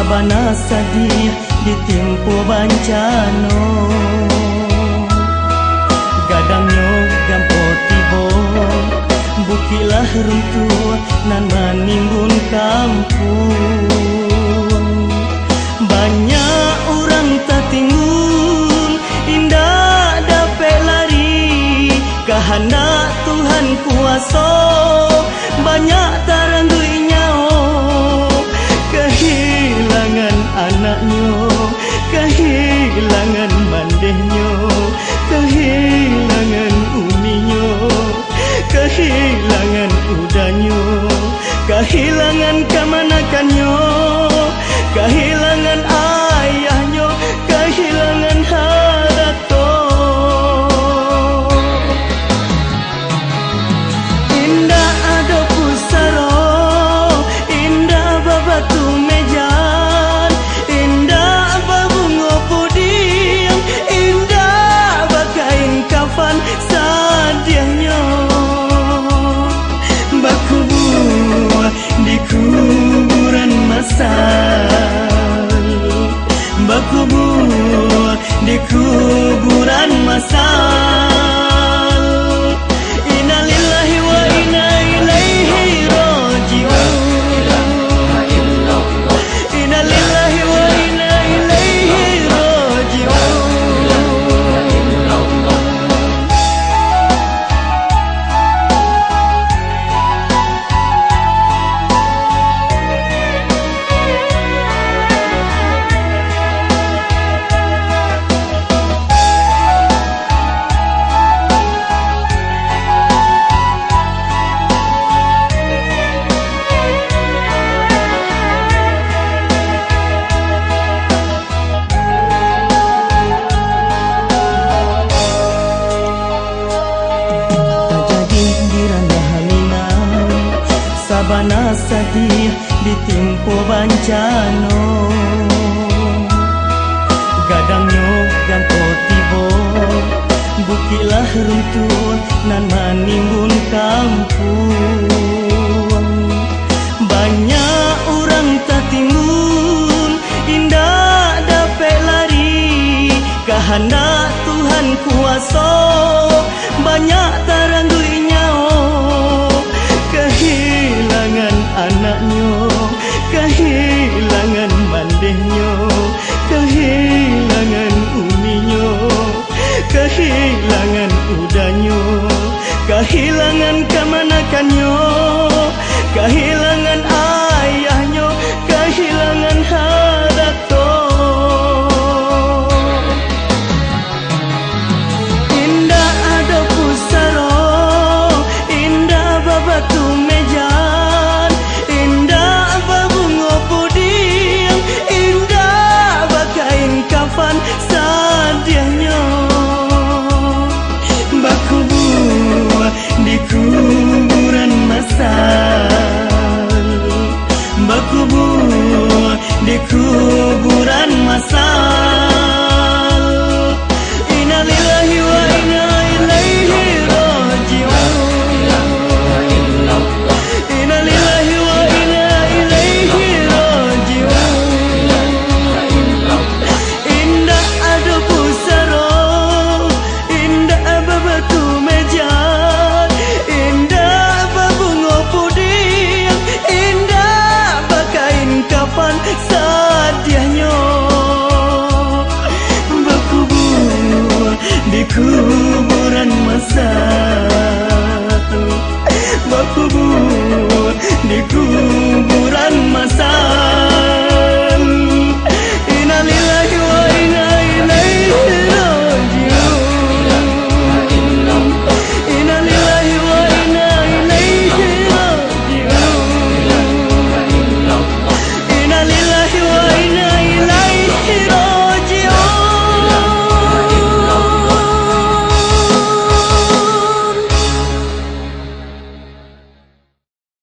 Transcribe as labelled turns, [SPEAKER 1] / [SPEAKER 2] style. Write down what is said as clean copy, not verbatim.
[SPEAKER 1] sabana sedih ditimpu bencana. Gadangnya gampo tibo, bukilah runtuh nan menimbun kampung. Banyak orang tertimbun, indah dapat lari, kehendak Tuhan kuasa. Banyak tarandui nyawa, kehilangan anaknya, kehilangan mandehnya, kehilangan uminya, kehilangan udahnya, kehilangan kemanakannya, kehilangan ayahnya, kehilangan harta. Indah ada pusara, indah babatu mejan, indah babunga pudiang, indah bakain kafan sadiahnya. Bakubur di kuburan masal, bakubur di kuburan masal. Innalillahi wa inna ilaihi raji'un. Innalillahi wa inna ilaihi raji'un. Sabana sedih ditimpu bencana. Gadangnya gampo tibo, bukilah runtuh nan menimbun kampung. Banyak orang tertimbun, indah dapat lari, kehendak Tuhan kuasa. Banyak